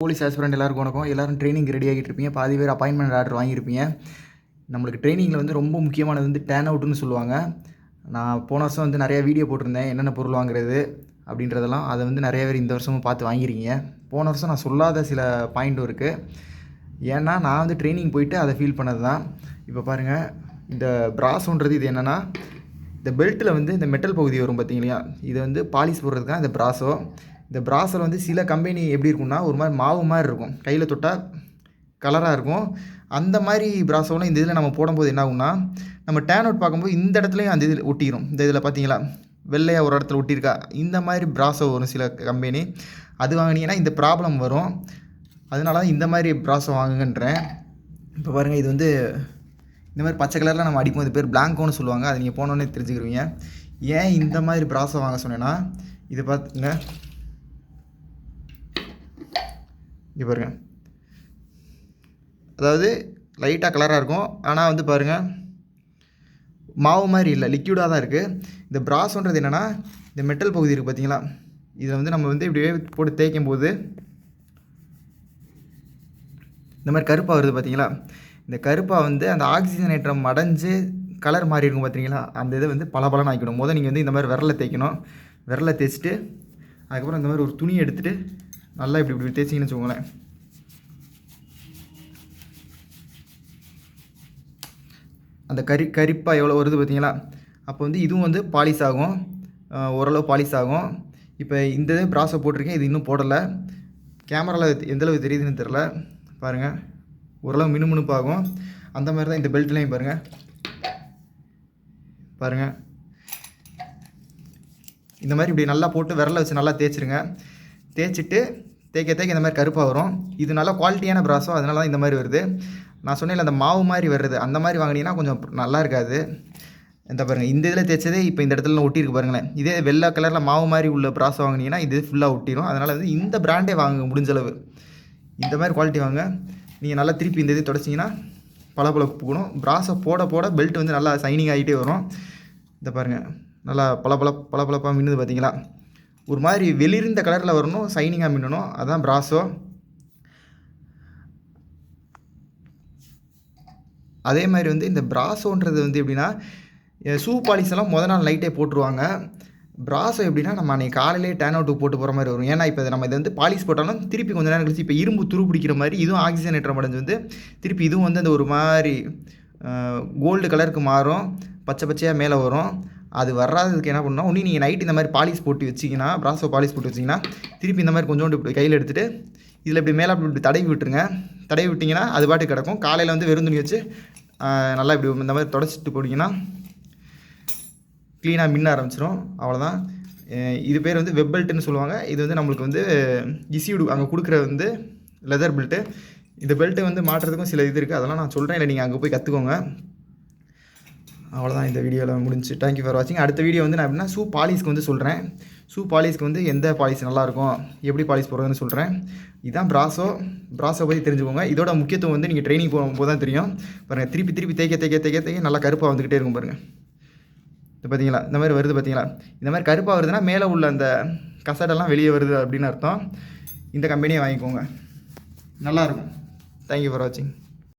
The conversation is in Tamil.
போலீஸ் ஆஸ்பிரண்ட் எல்லாருக்கும் வணக்கம். எல்லோரும் ட்ரைனிங் ரெடி ஆகிட்டு இருப்பீங்க. பாதி பேர் அப்பாயின்மெண்ட் ஆர்டர் வாங்கியிருப்பீங்க. நம்மளுக்கு ட்ரைனிங்கில் வந்து ரொம்ப முக்கியமானது வந்து டேர்ன் அவுட்னு சொல்லுவாங்க. நான் போன வருஷம் வந்து நிறையா வீடியோ போட்டிருந்தேன், என்னென்ன பொருள் வாங்குறது அப்படின்றதெல்லாம். அதை வந்து நிறைய பேர் இந்த வருஷமும் பார்த்து வாங்கியிருக்கீங்க. போன வருஷம் நான் சொல்லாத சில பாயிண்ட்டும் இருக்குது. ஏன்னா நான் வந்து ட்ரைனிங் போயிட்டு அதை ஃபீல் பண்ணது தான். இப்போ பாருங்கள், இந்த பிராஸோன்றது இது என்னென்னா, இந்த பெல்ட்டில் வந்து இந்த மெட்டல் பகுதி வரும் பார்த்தீங்களா, இது வந்து பாலிஷ் போடுறதுக்கு தான் இந்த பிராஸோ. இந்த பிராஸில் வந்து சில கம்பெனி எப்படி இருக்கும்னா, ஒரு மாதிரி மாவு மாதிரி இருக்கும், கையில் தொட்டால் கலராக இருக்கும். அந்த மாதிரி பிராஸோலாம் இந்த இதில் நம்ம போடும்போது என்ன ஆகும்னா, நம்ம டேர்ன் அவுட் பார்க்கும்போது இந்த இடத்துலையும் அந்த இதில் ஒட்டிடும். இந்த இதில் பார்த்தீங்களா, வெள்ளையாக ஒரு இடத்துல ஒட்டியிருக்கா, இந்த மாதிரி பிராஸோ வரும் சில கம்பெனி. அது வாங்கினீங்கன்னா இந்த ப்ராப்ளம் வரும். அதனால தான் இந்த மாதிரி பிராஸோ வாங்குங்கன்றேன். இப்போ பாருங்கள், இது வந்து இந்த மாதிரி பச்சை கலரில் நம்ம அடிக்கும், இது பேர் பிளாங்கோன்னு சொல்லுவாங்க. அது நீங்கள் போனோன்னே தெரிஞ்சுக்கிருவீங்க. ஏன் இந்த மாதிரி பிராஸோ வாங்க சொன்னேன்னா, இது பார்த்துங்க, இங்கே பாருங்கள், அதாவது லைட்டாக கலராக இருக்கும், ஆனால் வந்து பாருங்கள் மாவு மாதிரி இல்லை, லிக்யூடாக தான் இருக்குது. இந்த பிராஸோன்றது என்னென்னா, இந்த மெட்டல் பகுதி இருக்குது பார்த்தீங்களா, இதில் வந்து நம்ம வந்து இப்படியே போட்டு தேய்க்கும் போது இந்த மாதிரி கருப்பாக வருது பார்த்தீங்களா. இந்த கருப்பாக வந்து அந்த ஆக்சிஜனேற்றம் அடைஞ்சு கலர் மாறி இருக்கும் பார்த்தீங்களா, அந்த இதை வந்து பலபலன்னு ஆக்கிடும். முதல் நீங்கள் வந்து இந்த மாதிரி விரலை தேய்க்கணும். விரலை தேய்ச்சிட்டு அதுக்கப்புறம் இந்த மாதிரி ஒரு துணியை எடுத்துகிட்டு நல்லா இப்படி தேய்ச்சிங்கன்னு வச்சுக்கோங்களேன். அந்த கரிப்பாக எவ்வளோ வருது பார்த்தீங்களா. அப்போ வந்து இதுவும் வந்து பாலிஷ் ஆகும், ஓரளவு பாலிஷ் ஆகும். இப்போ இந்த பிராஸை போட்டிருக்கேன், இது இன்னும் போடலை. கேமராவில் எந்தளவு தெரியுதுன்னு தெரில, பாருங்கள், ஓரளவு மினுமினுப்பாகும். அந்த மாதிரி தான் இந்த பெல்ட்லேயும் பாருங்கள். இந்த மாதிரி இப்படி நல்லா போட்டு விரலை வச்சு நல்லா தேய்ச்சிருங்க. தேய்ச்சிட்டு தேய்க்க இந்த மாதிரி கருப்பாக வரும். இது நல்லா குவாலிட்டியான பிராஸோ, அதனால தான் இந்த மாதிரி வருது. நான் சொன்னேன் அந்த மாவு மாதிரி வருது, அந்த மாதிரி வாங்கினீங்கன்னா கொஞ்சம் நல்லா இருக்காது. இந்த பாருங்கள், இந்த இதில் தேய்ச்சதே இப்போ இந்த இடத்துல ஒட்டியிருக்கு பாருங்களேன். இதே வெள்ளை கலரில் மாவு மாதிரி உள்ள பிராஸோ வாங்கினீங்கன்னா இது ஃபுல்லாக ஒட்டிடும். அதனால் வந்து இந்த பிராண்டே வாங்க முடிஞ்சளவு, இந்த மாதிரி குவாலிட்டி வாங்க. நீங்கள் நல்லா திருப்பி இந்த இது தொடச்சிங்கன்னா பளபளப்புக்கணும். பிராஸை போட போட பெல்ட் வந்து நல்லா சைனிங் ஆகிட்டே வரும். இந்த பாருங்கள், நல்லா பளபளப்பாக மின்னுது பார்த்தீங்களா. ஒரு மாதிரி வெளிர்ந்த கலரில் வரணும், சைனிங்காக மின்னணும், அதுதான் பிராஸோ. அதே மாதிரி வந்து இந்த பிராஸோன்றது வந்து எப்படின்னா, ஷூ பாலிஷ் எல்லாம் முதல் நாள் நைட்டே போட்டுருவாங்க. பிராஸோ எப்படின்னா, நம்ம அன்றைக்கி காலையிலே டேர்ன் அவுட்டுக்கு போட்டு போகிற மாதிரி வரும். ஏன்னா இப்போ நம்ம இதை வந்து பாலிஷ் போட்டாலும் திருப்பி கொஞ்சம் நேரம் கழிச்சு இப்போ இரும்பு துரு பிடிக்கிற மாதிரி இதுவும் ஆக்சிஜனேற்றம் அடைஞ்சு வந்து திருப்பி இதுவும் வந்து அந்த ஒரு மாதிரி கோல்டு கலருக்கு மாறும், பச்சை பச்சையாக மேலே வரும். அது வராததுக்கு என்ன பண்ணணும், ஒன்று நீங்கள் நைட் இந்த மாதிரி பாலிஷ் போட்டு வச்சிங்கன்னா, பிராஸோ பாலிஷ் போட்டு வச்சிங்கன்னா திருப்பி இந்த மாதிரி கொஞ்சோண்டு இப்படி கையில் எடுத்துகிட்டு இதில் இப்படி மேலே இப்படி தடவி விட்டுருங்க. தடவி விட்டிங்கன்னா அது பாட்டு கிடக்கும். காலையில் வந்து வெறும் துணி வச்சு நல்லா இப்படி இந்த மாதிரி தொடச்சிட்டு போட்டிங்கன்னா க்ளீனாக மின்ன ஆரம்பிச்சிடும். அவ்வளோதான். இது பேர் வந்து வெப் பெல்ட்டுன்னு சொல்லுவாங்க. இது வந்து நம்மளுக்கு வந்து இசியூடு அங்கே கொடுக்குற வந்து லெதர் பெல்ட்டு. இந்த பெல்ட்டு வந்து மாட்டுறதுக்கும் சில இது இருக்குது, அதெல்லாம் நான் சொல்கிறேன், இல்லை நீங்கள் அங்கே போய் கற்றுக்கோங்க. அவ்வளோதான், இந்த வீடியோவில் முடிஞ்சு. தேங்க்யூ ஃபார் வாட்சிங். அடுத்த வீடியோ வந்து நான் எப்படின்னா ஷூ பாலிஷ்க்கு வந்து சொல்கிறேன். ஷூ பாலிஷ்க்கு வந்து எந்த பாலிஷ் நல்லாயிருக்கும், எப்படி பாலிஷ் போடுறதுன்னு சொல்கிறேன். இதுதான் பிராஸோ பற்றி தெரிஞ்சுக்கோங்க. இதோட முக்கியத்துவம் வந்து நீங்கள் ட்ரைனிங் போகும்போது தான் தெரியும். பாருங்கள், திருப்பி தேய்க்க நல்லா கருப்பாக வந்துக்கிட்டே இருக்கும் பாருங்கள். இது பார்த்தீங்களா, இந்த மாதிரி வருது பார்த்தீங்களா. இந்த மாதிரி கருப்பாக வருதுன்னா மேலே உள்ள அந்த கசடெல்லாம் வெளியே வருது அப்படின்னு அர்த்தம். இந்த கம்பெனியை வாங்கிக்கோங்க, நல்லாயிருக்கும். தேங்க்யூ ஃபார் வாட்சிங்.